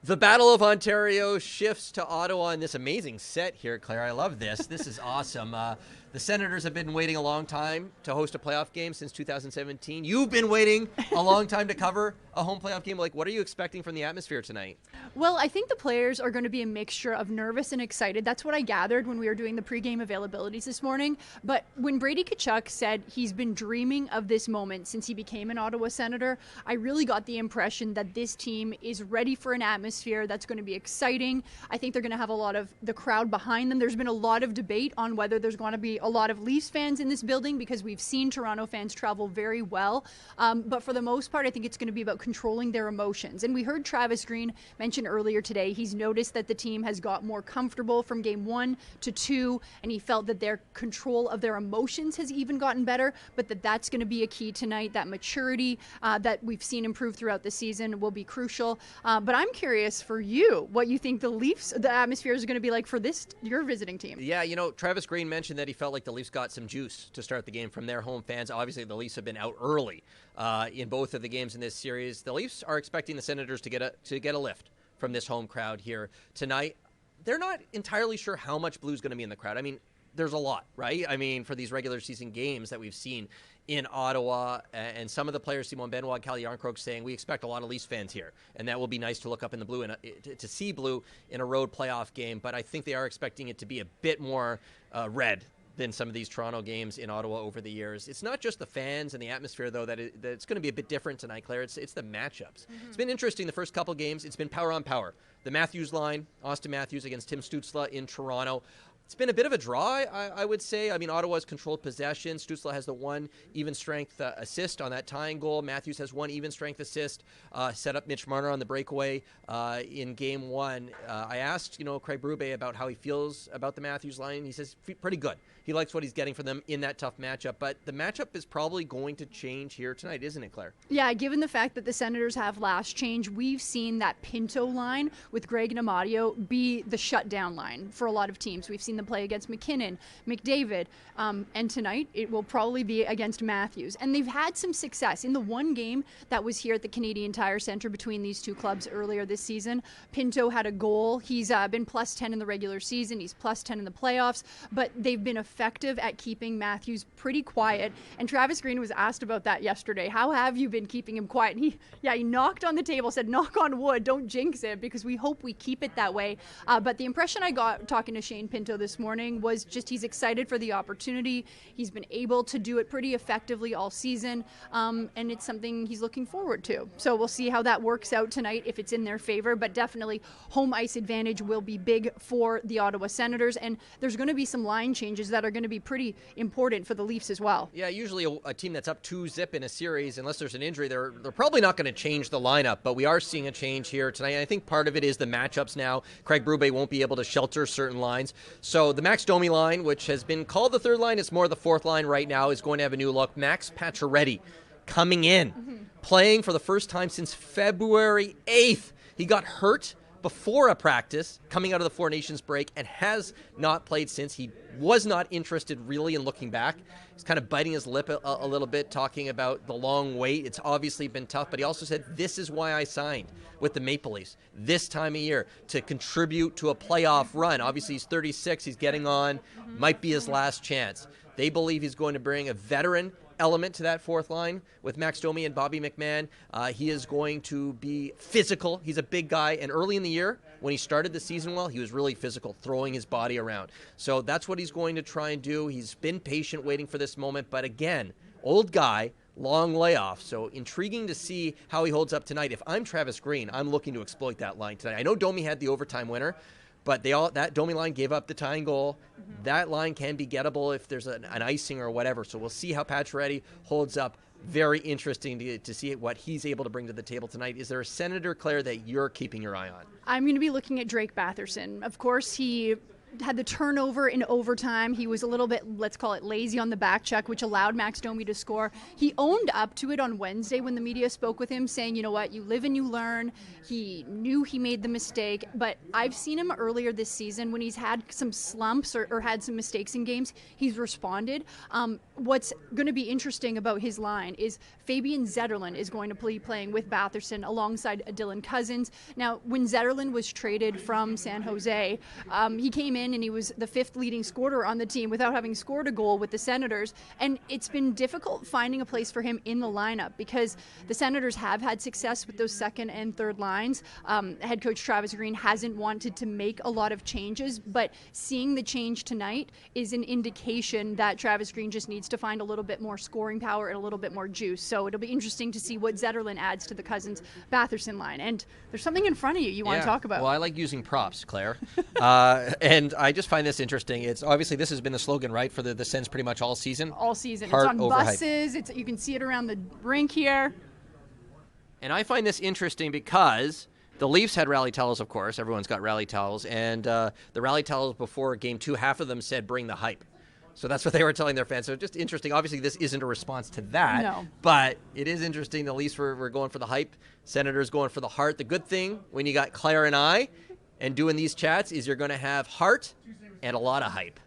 The Battle of Ontario shifts to Ottawa in this amazing set here, Claire. I love this. This is awesome. The Senators have been waiting a long time to host a playoff game since 2017. You've been waiting a long time to cover a home playoff game. Like, what are you expecting from the atmosphere tonight? Well, I think the players are going to be a mixture of nervous and excited. That's what I gathered when we were doing the pregame availabilities this morning. But when Brady Tkachuk said he's been dreaming of this moment since he became an Ottawa Senator, I really got the impression that this team is ready for an atmosphere that's going to be exciting. I think they're going to have a lot of the crowd behind them. There's been a lot of debate on whether there's going to be a lot of Leafs fans in this building because we've seen Toronto fans travel very well. But for the most part, I think it's going to be about controlling their emotions. And we heard Travis Green mention earlier today, he's noticed that the team has got more comfortable from game 1 to 2, and he felt that their control of their emotions has even gotten better, but that's going to be a key tonight. That maturity that we've seen improve throughout the season will be crucial. But I'm curious for you, what you think the atmosphere is going to be like for your visiting team. Yeah, Travis Green mentioned that he felt like the Leafs got some juice to start the game from their home fans. Obviously, the Leafs have been out early in both of the games in this series. The Leafs are expecting the Senators to get a lift from this home crowd here tonight. They're not entirely sure how much blue is going to be in the crowd. I mean, there's a lot, right? I mean, for these regular season games that we've seen in Ottawa, and some of the players, Simon Benoit, Calle Jarnkrok, saying we expect a lot of Leafs fans here, and that will be nice to look up in the blue and to see blue in a road playoff game. But I think they are expecting it to be a bit more red than some of these Toronto games in Ottawa over the years. It's not just the fans and the atmosphere, though, that it's going to be a bit different tonight, Claire. It's the matchups. Mm-hmm. It's been interesting the first couple games. It's been power on power. The Matthews line, Austin Matthews against Tim Stützle in Toronto. It's been a bit of a draw, I would say. I mean, Ottawa's controlled possession. Stützle has the one even-strength assist on that tying goal. Matthews has one even-strength assist, set up Mitch Marner on the breakaway in Game 1. I asked, Craig Berube about how he feels about the Matthews line. He says pretty good. He likes what he's getting from them in that tough matchup. But the matchup is probably going to change here tonight, isn't it, Claire? Yeah, given the fact that the Senators have last change, we've seen that Pinto line with Greg and Amadio be the shutdown line for a lot of teams. We've seen them play against McKinnon, McDavid, and tonight it will probably be against Matthews. And they've had some success. In the one game that was here at the Canadian Tire Centre between these two clubs earlier this season, Pinto had a goal. He's been plus 10 in the regular season. He's plus 10 in the playoffs, but they've been effective at keeping Matthews pretty quiet. And Travis Green was asked about that yesterday. How have you been keeping him quiet? And he knocked on the table, said, knock on wood, don't jinx it, because we hope we keep it that way. But the impression I got talking to Shane Pinto this morning was just he's excited for the opportunity. He's been able to do it pretty effectively all season, and it's something he's looking forward to. So we'll see how that works out tonight, if it's in their favor, but definitely home ice advantage will be big for the Ottawa Senators, and there's going to be some line changes that are going to be pretty important for the Leafs as well. Yeah, usually a team that's up 2-0 in a series, unless there's an injury, they're probably not going to change the lineup, but we are seeing a change here tonight. And I think part of it is the matchups now. Craig Berube won't be able to shelter certain lines. So the Max Domi line, which has been called the third line, it's more the fourth line right now, is going to have a new look. Max Pacioretty coming in, playing for the first time since February 8th. He got hurt before a practice coming out of the Four Nations break and has not played since. He was not interested really in looking back. He's kind of biting his lip a little bit, talking about the long wait. It's obviously been tough, but he also said, this is why I signed with the Maple Leafs this time of year, to contribute to a playoff run. Obviously, he's 36. He's getting on. Might be his last chance. They believe he's going to bring a veteran element to that fourth line with Max Domi and Bobby McMahon. He is going to be physical. He's a big guy, and early in the year, when he started the season well, he was really physical, throwing his body around. So that's what he's going to try and do. He's been patient waiting for this moment, but again, old guy, long layoff, so intriguing to see how he holds up tonight. If I'm Travis Green, I'm looking to exploit that line tonight. I know Domi had the overtime winner, but that Domi line gave up the tying goal. Mm-hmm. That line can be gettable if there's an icing or whatever. So we'll see how Pacioretty holds up. Very interesting to see what he's able to bring to the table tonight. Is there a Senator, Claire, that you're keeping your eye on? I'm going to be looking at Drake Batherson. Of course, he had the turnover in overtime. He was a little bit, let's call it, lazy on the back check, which allowed Max Domi to score. He owned up to it on Wednesday when the media spoke with him, saying, you know what, you live and you learn. He knew he made the mistake, but I've seen him earlier this season when he's had some slumps or had some mistakes in games, he's responded. What's going to be interesting about his line is Fabian Zetterlund is going to be playing with Batherson alongside Dylan Cousins. Now, when Zetterlund was traded from San Jose, he came in and he was the 5th leading scorer on the team without having scored a goal with the Senators. And it's been difficult finding a place for him in the lineup because the Senators have had success with those second and third lines. Head coach Travis Green hasn't wanted to make a lot of changes, but seeing the change tonight is an indication that Travis Green just needs to find a little bit more scoring power and a little bit more juice. So it'll be interesting to see what Zetterlund adds to the Cousins-Batherson line. And there's something in front of you want to talk about. Well, I like using props, Claire. And I just find this interesting. It's obviously this has been the slogan, right, for the Sens pretty much all season. All season. Heart it's on over buses. You can see it around the rink here. And I find this interesting because the Leafs had rally towels, of course. Everyone's got rally towels. And the rally towels before Game 2, half of them said, bring the hype. So that's what they were telling their fans. So just interesting. Obviously, this isn't a response to that. No. But it is interesting. The Leafs were going for the hype. Senators going for the heart. The good thing when you got Claire and I and doing these chats is you're going to have heart and a lot of hype.